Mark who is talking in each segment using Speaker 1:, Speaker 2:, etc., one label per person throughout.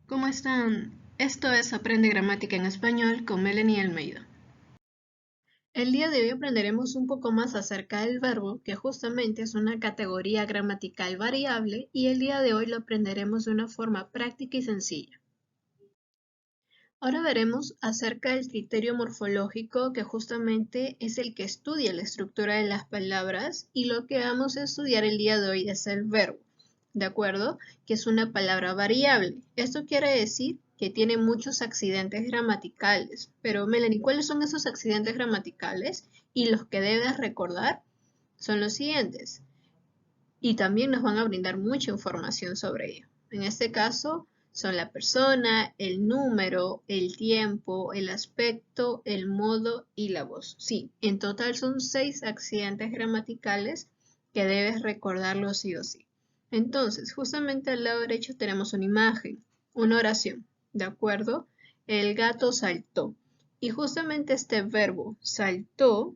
Speaker 1: ¿Cómo están? Esto es Aprende Gramática en Español con Melanie Almeida. El día de hoy aprenderemos un poco más acerca del verbo, que justamente es una categoría gramatical variable, y el día de hoy lo aprenderemos de una forma práctica y sencilla. Ahora veremos acerca del criterio morfológico, que justamente es el que estudia la estructura de las palabras, y lo que vamos a estudiar el día de hoy es el verbo, ¿de acuerdo? Que es una palabra variable. Esto quiere decir que tiene muchos accidentes gramaticales. Pero Melanie, ¿cuáles son esos accidentes gramaticales? Y los que debes recordar son los siguientes. Y también nos van a brindar mucha información sobre ello. En este caso, son la persona, el número, el tiempo, el aspecto, el modo y la voz. Sí, en total son 6 accidentes gramaticales que debes recordarlo sí o sí. Entonces, justamente al lado derecho tenemos una imagen, una oración, ¿de acuerdo? El gato saltó. Y justamente este verbo saltó,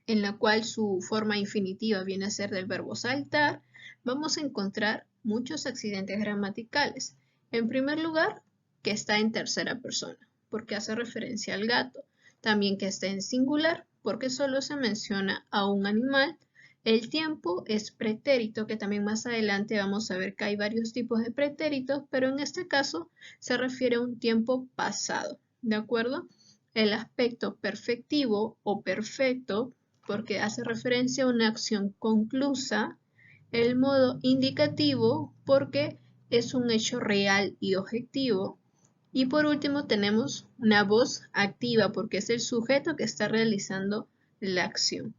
Speaker 1: en la cual su forma infinitiva viene a ser del verbo saltar, vamos a encontrar muchos accidentes gramaticales. En primer lugar, que está en tercera persona, porque hace referencia al gato. También que está en singular, porque solo se menciona a un animal. El tiempo es pretérito, que también más adelante vamos a ver que hay varios tipos de pretéritos, pero en este caso se refiere a un tiempo pasado, ¿de acuerdo? El aspecto perfectivo o perfecto, porque hace referencia a una acción conclusa. El modo indicativo, porque es un hecho real y objetivo. Y por último tenemos una voz activa, porque es el sujeto que está realizando la acción.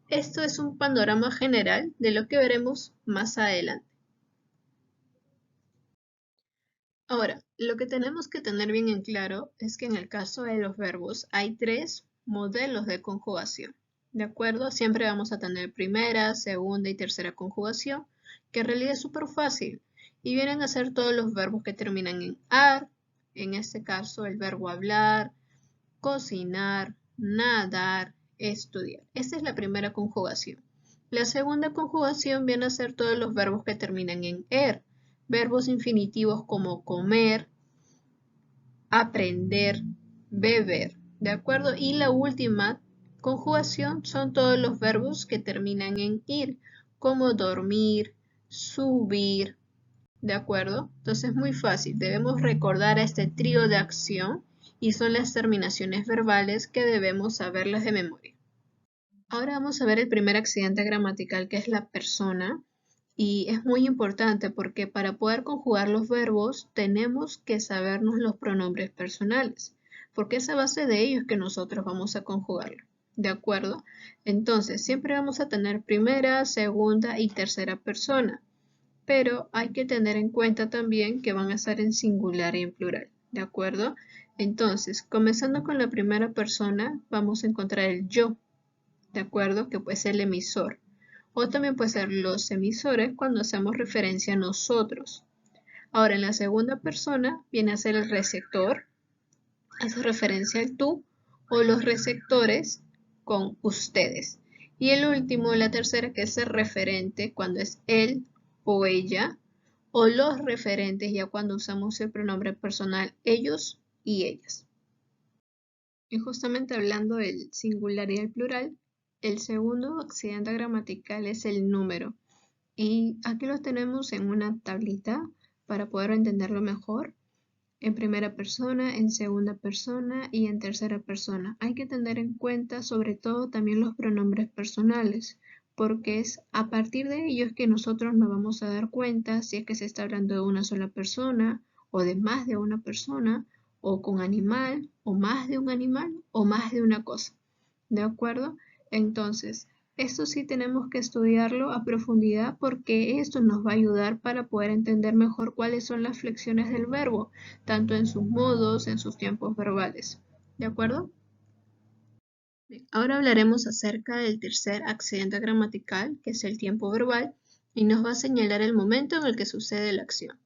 Speaker 1: Esto es un panorama general de lo que veremos más adelante. Ahora, lo que tenemos que tener bien en claro es que en el caso de los verbos hay 3 modelos de conjugación. ¿De acuerdo? Siempre vamos a tener primera, segunda y tercera conjugación, que en realidad es súper fácil. Y vienen a ser todos los verbos que terminan en ar, en este caso el verbo hablar, cocinar, nadar, estudiar. Esta es la primera conjugación. La segunda conjugación viene a ser todos los verbos que terminan en er, verbos infinitivos como comer, aprender, beber, ¿de acuerdo? Y la última conjugación son todos los verbos que terminan en ir, como dormir, subir, ¿de acuerdo? Entonces es muy fácil, debemos recordar a este trío de acción y son las terminaciones verbales que debemos saberlas de memoria. Ahora vamos a ver el primer accidente gramatical, que es la persona, y es muy importante porque para poder conjugar los verbos tenemos que sabernos los pronombres personales, porque es a base de ellos que nosotros vamos a conjugarlo, ¿de acuerdo? Entonces siempre vamos a tener primera, segunda y tercera persona, pero hay que tener en cuenta también que van a estar en singular y en plural, ¿de acuerdo? Entonces, comenzando con la primera persona, vamos a encontrar el yo, ¿de acuerdo? Que puede ser el emisor. O también puede ser los emisores cuando hacemos referencia a nosotros. Ahora, en la segunda persona viene a ser el receptor, hace referencia al tú, o los receptores con ustedes. Y el último, la tercera, que es el referente, cuando es él o ella, o los referentes, ya cuando usamos el pronombre personal ellos y ellas. Y justamente hablando del singular y el plural, el segundo accidente gramatical es el número. Y aquí lo tenemos en una tablita para poder entenderlo mejor. En primera persona, en segunda persona y en tercera persona. Hay que tener en cuenta sobre todo también los pronombres personales, porque es a partir de ellos que nosotros nos vamos a dar cuenta si es que se está hablando de una sola persona o de más de una persona o con animal o más de un animal o más de una cosa. ¿De acuerdo? Entonces, esto sí tenemos que estudiarlo a profundidad porque esto nos va a ayudar para poder entender mejor cuáles son las flexiones del verbo, tanto en sus modos, en sus tiempos verbales. ¿De acuerdo? Bien, ahora hablaremos acerca del tercer accidente gramatical, que es el tiempo verbal, y nos va a señalar el momento en el que sucede la acción,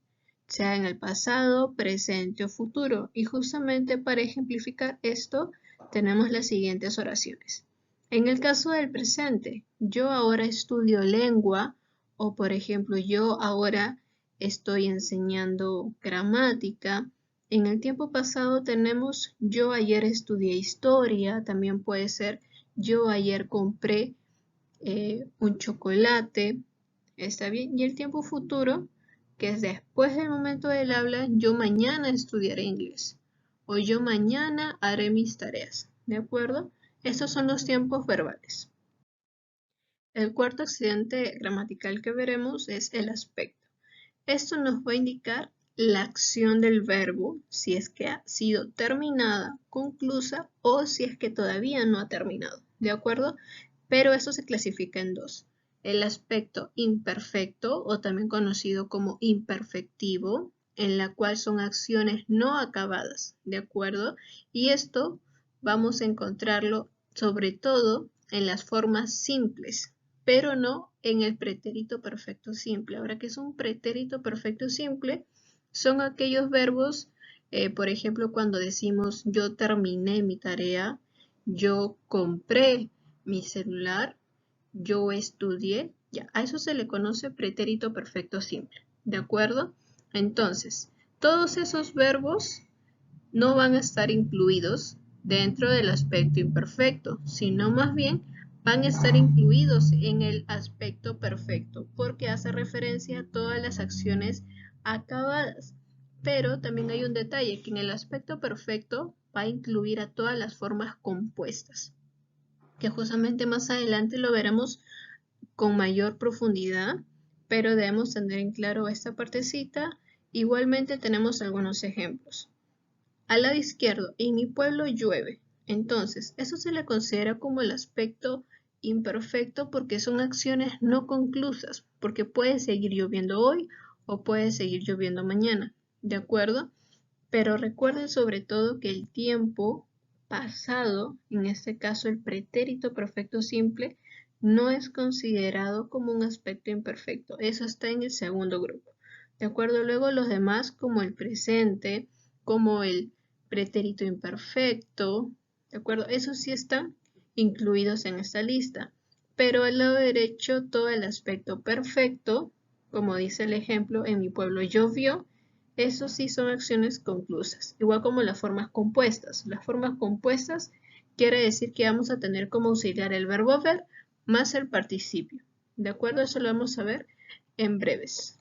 Speaker 1: sea en el pasado, presente o futuro. Y justamente para ejemplificar esto, tenemos las siguientes oraciones. En el caso del presente, yo ahora estudio lengua, o por ejemplo, yo ahora estoy enseñando gramática. En el tiempo pasado tenemos yo ayer estudié historia, también puede ser yo ayer compré un chocolate, está bien. Y el tiempo futuro, que es después del momento del habla, yo mañana estudiaré inglés o yo mañana haré mis tareas, ¿de acuerdo? Estos son los tiempos verbales. El cuarto accidente gramatical que veremos es el aspecto. Esto nos va a indicar la acción del verbo, si es que ha sido terminada, conclusa o si es que todavía no ha terminado, ¿de acuerdo? Pero esto se clasifica en dos. El aspecto imperfecto o también conocido como imperfectivo, en la cual son acciones no acabadas, ¿de acuerdo? Y esto vamos a encontrarlo sobre todo en las formas simples, pero no en el pretérito perfecto simple. Ahora, ¿qué es un pretérito perfecto simple? Son aquellos verbos, por ejemplo, cuando decimos yo terminé mi tarea, yo compré mi celular, yo estudié, ya, a eso se le conoce pretérito perfecto simple, ¿de acuerdo? Entonces, todos esos verbos no van a estar incluidos dentro del aspecto imperfecto, sino más bien van a estar incluidos en el aspecto perfecto, porque hace referencia a todas las acciones acabadas. Pero también hay un detalle, que en el aspecto perfecto va a incluir a todas las formas compuestas, que justamente más adelante lo veremos con mayor profundidad, pero debemos tener en claro esta partecita. Igualmente tenemos algunos ejemplos. Al lado izquierdo, en mi pueblo llueve. Entonces, eso se le considera como el aspecto imperfecto porque son acciones no conclusas, porque puede seguir lloviendo hoy o puede seguir lloviendo mañana, ¿de acuerdo? Pero recuerden sobre todo que el tiempo pasado, en este caso el pretérito perfecto simple, no es considerado como un aspecto imperfecto. Eso está en el segundo grupo. ¿De acuerdo? Luego los demás, como el presente, como el pretérito imperfecto, ¿de acuerdo? Esos sí están incluidos en esta lista. Pero al lado derecho, todo el aspecto perfecto, como dice el ejemplo, en mi pueblo llovió, esos sí son acciones conclusas, igual como las formas compuestas. Las formas compuestas quiere decir que vamos a tener como auxiliar el verbo ver más el participio. ¿De acuerdo? Eso lo vamos a ver en breves.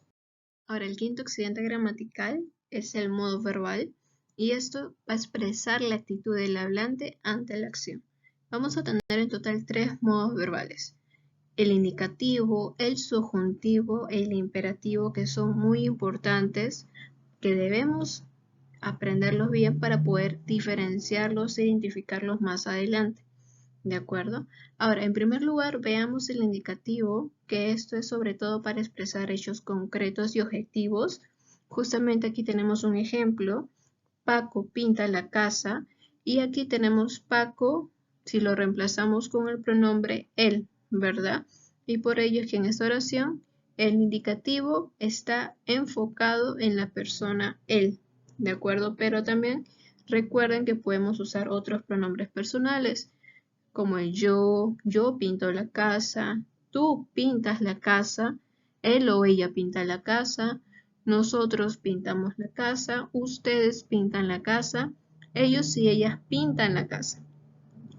Speaker 1: Ahora, el quinto accidente gramatical es el modo verbal y esto va a expresar la actitud del hablante ante la acción. Vamos a tener en total 3 modos verbales. El indicativo, el subjuntivo e el imperativo, que son muy importantes, que debemos aprenderlos bien para poder diferenciarlos e identificarlos más adelante. ¿De acuerdo? Ahora, en primer lugar, veamos el indicativo, que esto es sobre todo para expresar hechos concretos y objetivos. Justamente aquí tenemos un ejemplo. Paco pinta la casa y aquí tenemos Paco, si lo reemplazamos con el pronombre él, ¿verdad? Y por ello es que en esta oración el indicativo está enfocado en la persona él, ¿de acuerdo? Pero también recuerden que podemos usar otros pronombres personales, como el yo pinto la casa, tú pintas la casa, él o ella pinta la casa, nosotros pintamos la casa, ustedes pintan la casa, ellos y ellas pintan la casa.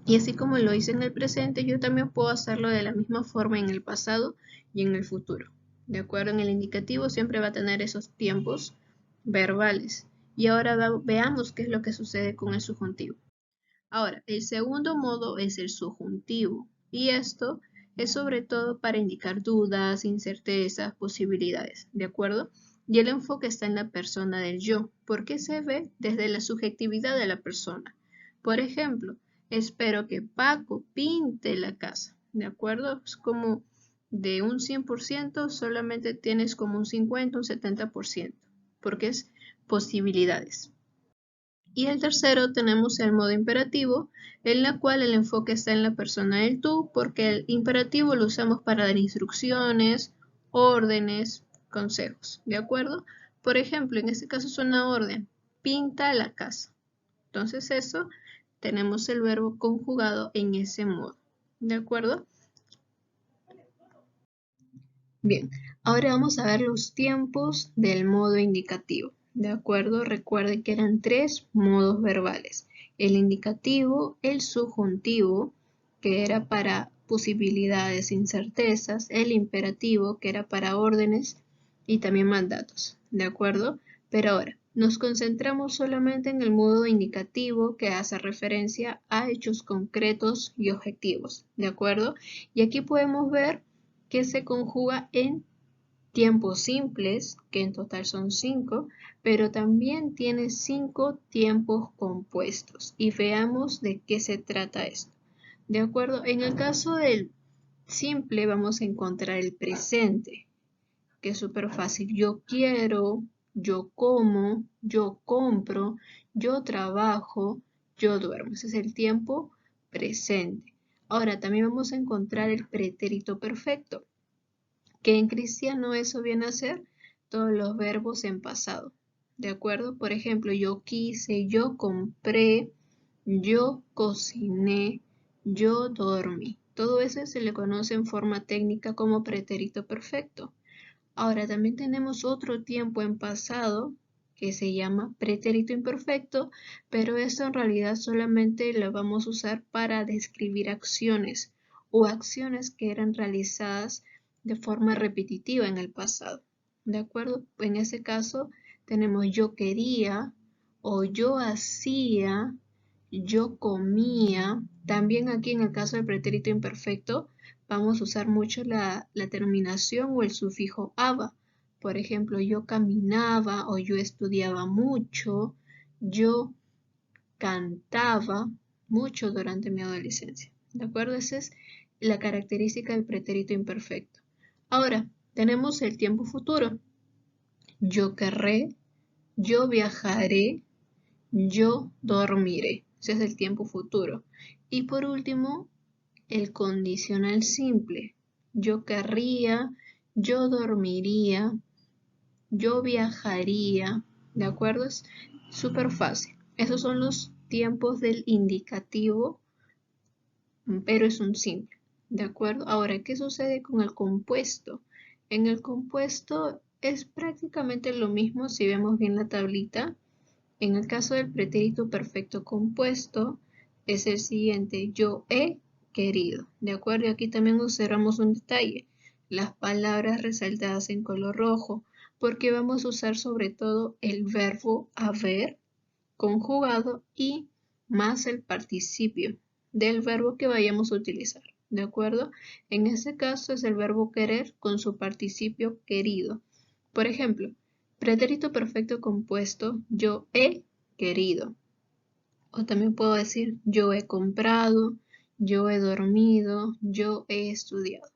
Speaker 1: Y así como lo hice en el presente, yo también puedo hacerlo de la misma forma en el pasado y en el futuro. ¿De acuerdo? En el indicativo siempre va a tener esos tiempos verbales. Y ahora veamos qué es lo que sucede con el subjuntivo. Ahora, el segundo modo es el subjuntivo, y esto es sobre todo para indicar dudas, incertezas, posibilidades, ¿de acuerdo? Y el enfoque está en la persona del yo, porque se ve desde la subjetividad de la persona. Por ejemplo, espero que Paco pinte la casa, ¿de acuerdo? Es como de un 100% solamente tienes como un 50, un 70%, porque es posibilidades. Y el tercero tenemos el modo imperativo, en la cual el enfoque está en la persona del tú, porque el imperativo lo usamos para dar instrucciones, órdenes, consejos, ¿de acuerdo? Por ejemplo, en este caso es una orden, pinta la casa. Entonces eso, tenemos el verbo conjugado en ese modo, ¿de acuerdo? Bien, Ahora vamos a ver los tiempos del modo indicativo. ¿De acuerdo? Recuerden que eran 3 modos verbales. El indicativo, el subjuntivo, que era para posibilidades, incertezas, el imperativo, que era para órdenes y también mandatos. ¿De acuerdo? Pero ahora, nos concentramos solamente en el modo indicativo que hace referencia a hechos concretos y objetivos. ¿De acuerdo? Y aquí podemos ver que se conjuga en tiempos simples, que en total son 5, pero también tiene 5 tiempos compuestos. Y veamos de qué se trata esto. ¿De acuerdo? En el caso del simple vamos a encontrar el presente, que es súper fácil. Yo quiero, yo como, yo compro, yo trabajo, yo duermo. Ese es el tiempo presente. Ahora también vamos a encontrar el pretérito perfecto, que en cristiano eso viene a ser todos los verbos en pasado. ¿De acuerdo? Por ejemplo, yo quise, yo compré, yo cociné, yo dormí. Todo eso se le conoce en forma técnica como pretérito perfecto. Ahora también tenemos otro tiempo en pasado que se llama pretérito imperfecto, pero esto en realidad solamente lo vamos a usar para describir acciones o acciones que eran realizadas de forma repetitiva en el pasado. ¿De acuerdo? En ese caso tenemos yo quería o yo hacía, yo comía. También aquí en el caso del pretérito imperfecto vamos a usar mucho la terminación o el sufijo aba. Por ejemplo, yo caminaba o yo estudiaba mucho, yo cantaba mucho durante mi adolescencia. ¿De acuerdo? Esa es la característica del pretérito imperfecto. Ahora, tenemos el tiempo futuro. Yo querré, yo viajaré, yo dormiré. Ese es el tiempo futuro. Y por último, el condicional simple. Yo querría, yo dormiría, yo viajaría. ¿De acuerdo? Es súper fácil. Esos son los tiempos del indicativo, pero es un simple. ¿De acuerdo? Ahora, ¿qué sucede con el compuesto? En el compuesto es prácticamente lo mismo si vemos bien la tablita. En el caso del pretérito perfecto compuesto es el siguiente: yo he querido. ¿De acuerdo? Y aquí también observamos un detalle: las palabras resaltadas en color rojo, porque vamos a usar sobre todo el verbo haber conjugado y más el participio del verbo que vayamos a utilizar. ¿De acuerdo? En este caso es el verbo querer con su participio querido. Por ejemplo, pretérito perfecto compuesto, yo he querido. O también puedo decir yo he comprado, yo he dormido, yo he estudiado.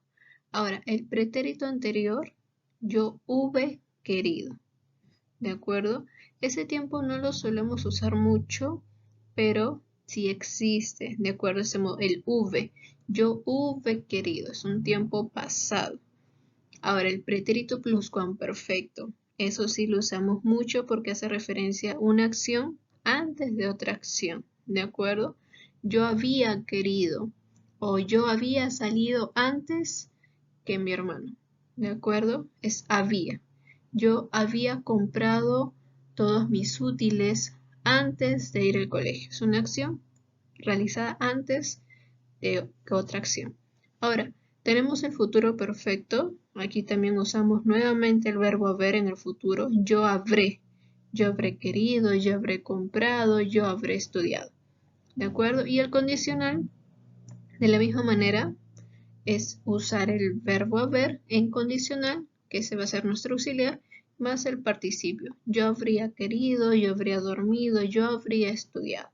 Speaker 1: Ahora, el pretérito anterior, yo hube querido. ¿De acuerdo? Ese tiempo no lo solemos usar mucho, pero sí existe. ¿De acuerdo? El hube. Yo hube querido. Es un tiempo pasado. Ahora, el pretérito pluscuamperfecto. Eso sí lo usamos mucho porque hace referencia a una acción antes de otra acción. ¿De acuerdo? Yo había querido o yo había salido antes que mi hermano. ¿De acuerdo? Es había. Yo había comprado todos mis útiles antes de ir al colegio. Es una acción realizada antes de otra acción. Ahora, tenemos el futuro perfecto. Aquí también usamos nuevamente el verbo haber en el futuro. Yo habré querido, yo habré comprado, yo habré estudiado. ¿De acuerdo? Y el condicional, de la misma manera, es usar el verbo haber en condicional, que ese va a ser nuestro auxiliar, más el participio. Yo habría querido, yo habría dormido, yo habría estudiado.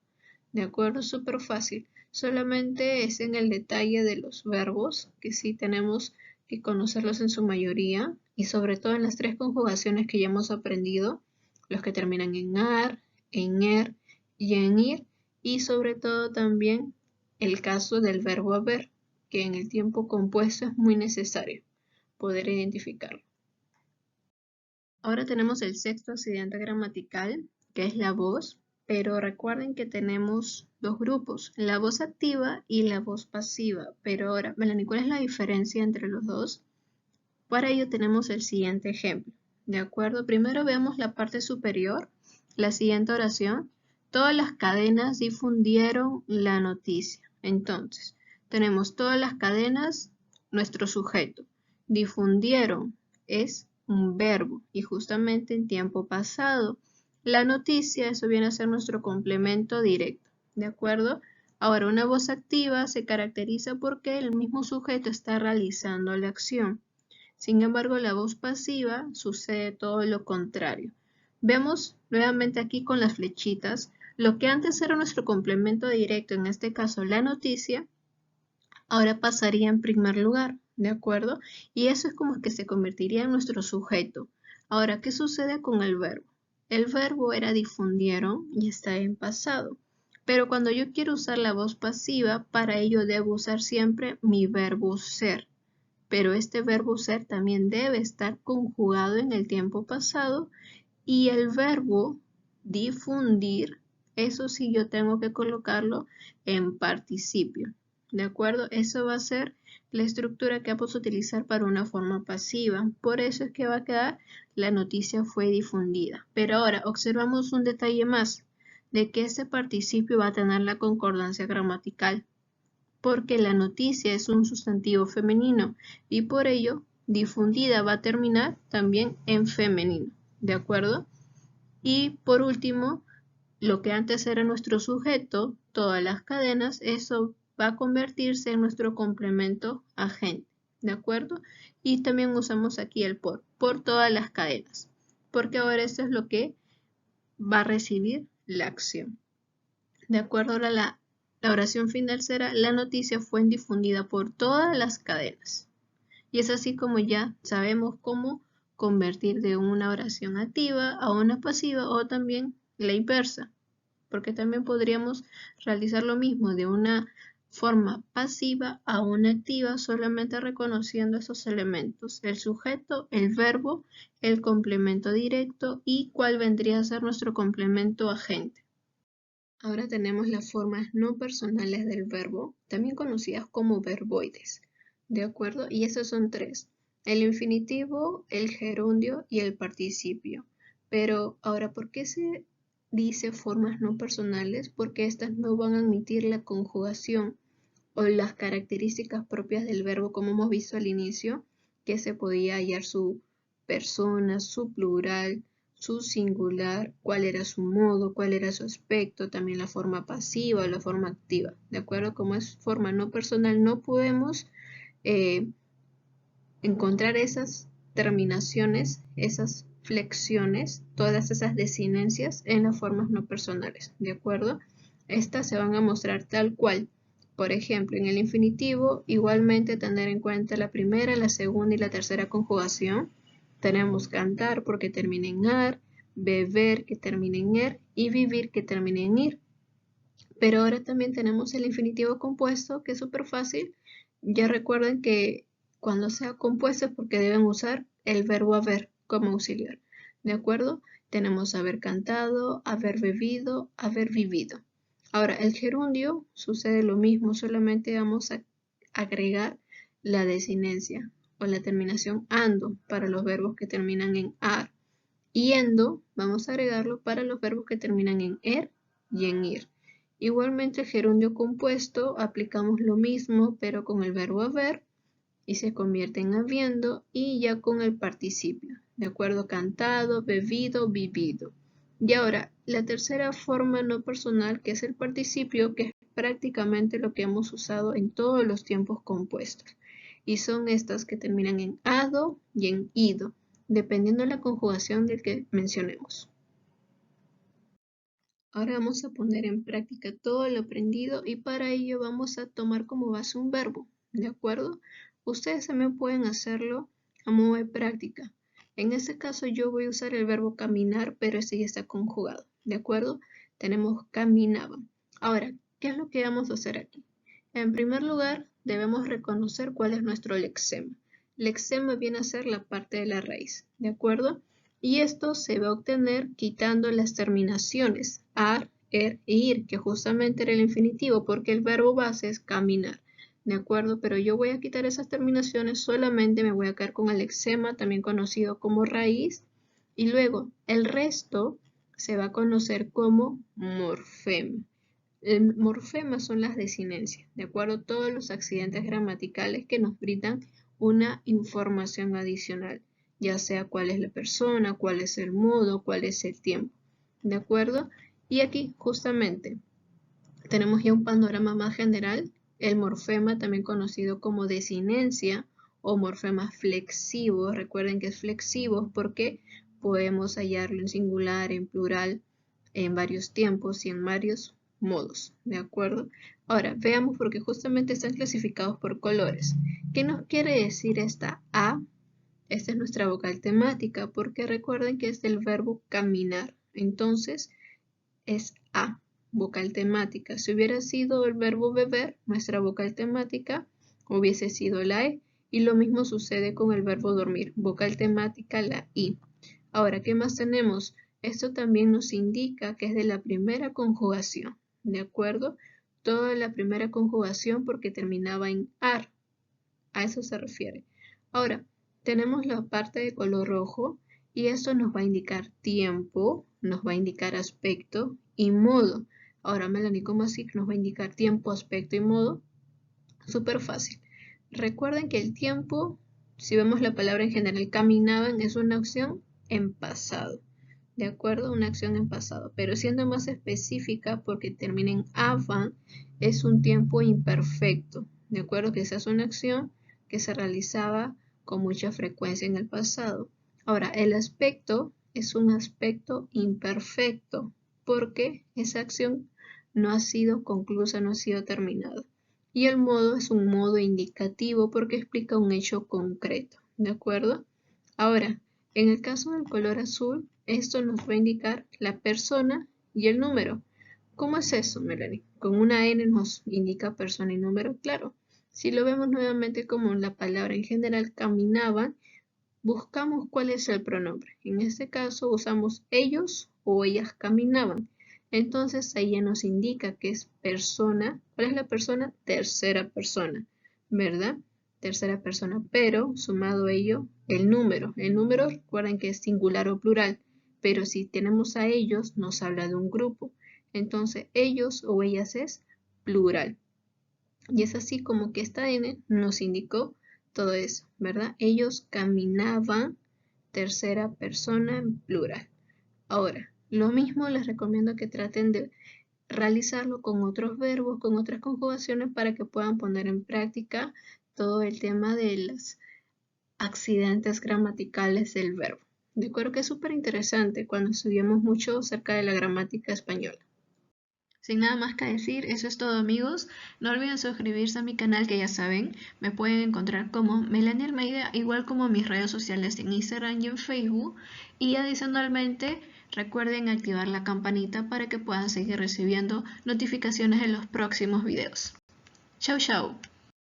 Speaker 1: ¿De acuerdo? Súper fácil. Solamente es en el detalle de los verbos, que sí tenemos que conocerlos en su mayoría, y sobre todo en las 3 conjugaciones que ya hemos aprendido, los que terminan en ar, en er y en ir, y sobre todo también el caso del verbo haber, que en el tiempo compuesto es muy necesario poder identificarlo. Ahora tenemos el sexto accidente gramatical, que es la voz, pero recuerden que tenemos 2 grupos, la voz activa y la voz pasiva. Pero ahora, Melanie, ¿cuál es la diferencia entre los dos? Para ello tenemos el siguiente ejemplo. ¿De acuerdo? Primero veamos la parte superior, la siguiente oración. Todas las cadenas difundieron la noticia. Entonces, tenemos todas las cadenas, nuestro sujeto. Difundieron es un verbo y justamente en tiempo pasado. La noticia, eso viene a ser nuestro complemento directo. ¿De acuerdo? Ahora, una voz activa se caracteriza porque el mismo sujeto está realizando la acción. Sin embargo, la voz pasiva sucede todo lo contrario. Vemos nuevamente aquí con las flechitas, lo que antes era nuestro complemento directo, en este caso la noticia, ahora pasaría en primer lugar, ¿de acuerdo? Y eso es como que se convertiría en nuestro sujeto. Ahora, ¿qué sucede con el verbo? El verbo era difundieron y está en pasado. Pero cuando yo quiero usar la voz pasiva, para ello debo usar siempre mi verbo ser. Pero este verbo ser también debe estar conjugado en el tiempo pasado y el verbo difundir, eso sí yo tengo que colocarlo en participio. ¿De acuerdo? Eso va a ser la estructura que vamos a utilizar para una forma pasiva. Por eso es que va a quedar la noticia fue difundida. Pero ahora observamos un detalle más de que este participio va a tener la concordancia gramatical, porque la noticia es un sustantivo femenino y por ello difundida va a terminar también en femenino, ¿de acuerdo? Y por último, lo que antes era nuestro sujeto, todas las cadenas, eso va a convertirse en nuestro complemento agente, ¿de acuerdo? Y también usamos aquí el por todas las cadenas, porque ahora eso es lo que va a recibir la acción. De acuerdo, ahora la oración final será: la noticia fue difundida por todas las cadenas. Y es así como ya sabemos cómo convertir de una oración activa a una pasiva o también la inversa. Porque también podríamos realizar lo mismo de una forma pasiva a una activa solamente reconociendo esos elementos: el sujeto, el verbo, el complemento directo y cuál vendría a ser nuestro complemento agente. Ahora tenemos las formas no personales del verbo, también conocidas como verboides, ¿de acuerdo? Y esos son tres: el infinitivo, el gerundio y el participio. Pero ahora, ¿por qué se dice formas no personales? Porque estas no van a admitir la conjugación o las características propias del verbo, como hemos visto al inicio, que se podía hallar su persona, su plural, su singular, cuál era su modo, cuál era su aspecto, también la forma pasiva o la forma activa. ¿De acuerdo? Como es forma no personal, no podemos encontrar esas terminaciones, esas flexiones, todas esas desinencias en las formas no personales. ¿De acuerdo? Estas se van a mostrar tal cual. Por ejemplo, en el infinitivo, igualmente tener en cuenta la primera, la segunda y la tercera conjugación. Tenemos cantar porque termina en ar, beber que termina en er y vivir que termina en ir. Pero ahora también tenemos el infinitivo compuesto, que es súper fácil. Ya recuerden que cuando sea compuesto es porque deben usar el verbo haber como auxiliar. ¿De acuerdo? Tenemos haber cantado, haber bebido, haber vivido. Ahora, el gerundio sucede lo mismo, solamente vamos a agregar la desinencia o la terminación ando para los verbos que terminan en ar. Y endo vamos a agregarlo para los verbos que terminan en er y en ir. Igualmente el gerundio compuesto aplicamos lo mismo pero con el verbo haber y se convierte en habiendo y ya con el participio. De acuerdo, cantado, bebido, vivido. Y ahora la tercera forma no personal, que es el participio, que es prácticamente lo que hemos usado en todos los tiempos compuestos. Y son estas que terminan en ado y en ido, dependiendo de la conjugación del que mencionemos. Ahora vamos a poner en práctica todo lo aprendido y para ello vamos a tomar como base un verbo, ¿de acuerdo? Ustedes también pueden hacerlo a modo de práctica. En este caso yo voy a usar el verbo caminar, pero este ya está conjugado, ¿de acuerdo? Tenemos caminaban. Ahora, ¿qué es lo que vamos a hacer aquí? En primer lugar, debemos reconocer cuál es nuestro lexema. Lexema viene a ser la parte de la raíz, ¿de acuerdo? Y esto se va a obtener quitando las terminaciones ar, er e ir, que justamente era el infinitivo porque el verbo base es caminar. ¿de acuerdo? Pero yo voy a quitar esas terminaciones, solamente me voy a quedar con el lexema, también conocido como raíz, y luego el resto se va a conocer como morfema. El morfema son las desinencias, ¿de acuerdo? Todos los accidentes gramaticales que nos brindan una información adicional, ya sea cuál es la persona, cuál es el modo, cuál es el tiempo, ¿de acuerdo? Y aquí justamente tenemos ya un panorama más general. El morfema, también conocido como desinencia o morfema flexivo. Recuerden que es flexivo porque podemos hallarlo en singular, en plural, en varios tiempos y en varios modos, ¿de acuerdo? Ahora, veamos porque justamente están clasificados por colores. ¿Qué nos quiere decir esta A? Esta es nuestra vocal temática porque recuerden que es del verbo caminar. Entonces, es A, vocal temática. Si hubiera sido el verbo beber, nuestra vocal temática hubiese sido la E. Y lo mismo sucede con el verbo dormir, vocal temática la I. Ahora, ¿qué más tenemos? Esto también nos indica que es de la primera conjugación, ¿de acuerdo? Toda la primera conjugación porque terminaba en AR. A eso se refiere. Ahora, tenemos la parte de color rojo y esto nos va a indicar tiempo, nos va a indicar aspecto y modo. Ahora, Melanie, ¿cómo así nos va a indicar tiempo, aspecto y modo? Súper fácil. Recuerden que el tiempo, si vemos la palabra en general caminaban, es una acción en pasado. ¿De acuerdo? Una acción en pasado. Pero siendo más específica, porque termina en avan, es un tiempo imperfecto. ¿De acuerdo? Que esa es una acción que se realizaba con mucha frecuencia en el pasado. Ahora, el aspecto es un aspecto imperfecto porque esa acción no ha sido conclusa, no ha sido terminada. Y el modo es un modo indicativo porque explica un hecho concreto. ¿De acuerdo? Ahora, en el caso del color azul, esto nos va a indicar la persona y el número. ¿Cómo es eso, Melanie? Con una N nos indica persona y número, claro. Si lo vemos nuevamente como la palabra en general caminaban, buscamos cuál es el pronombre. En este caso usamos ellos o ellas caminaban. Entonces ahí ya nos indica que es persona. ¿Cuál es la persona? Tercera persona, ¿verdad? Tercera persona, pero sumado a ello el número. El número recuerden que es singular o plural, pero si tenemos a ellos nos habla de un grupo. Entonces ellos o ellas es plural. Y es así como que esta N nos indicó todo eso, ¿verdad? Ellos caminaban, tercera persona en plural. Ahora, lo mismo les recomiendo que traten de realizarlo con otros verbos, con otras conjugaciones para que puedan poner en práctica todo el tema de los accidentes gramaticales del verbo. De acuerdo que es súper interesante cuando estudiamos mucho acerca de la gramática española. Sin nada más que decir, eso es todo amigos. No olviden suscribirse a mi canal que ya saben, me pueden encontrar como Melanie Almeida, igual como mis redes sociales en Instagram y en Facebook. Y adicionalmente recuerden activar la campanita para que puedan seguir recibiendo notificaciones en los próximos videos. Chau chau.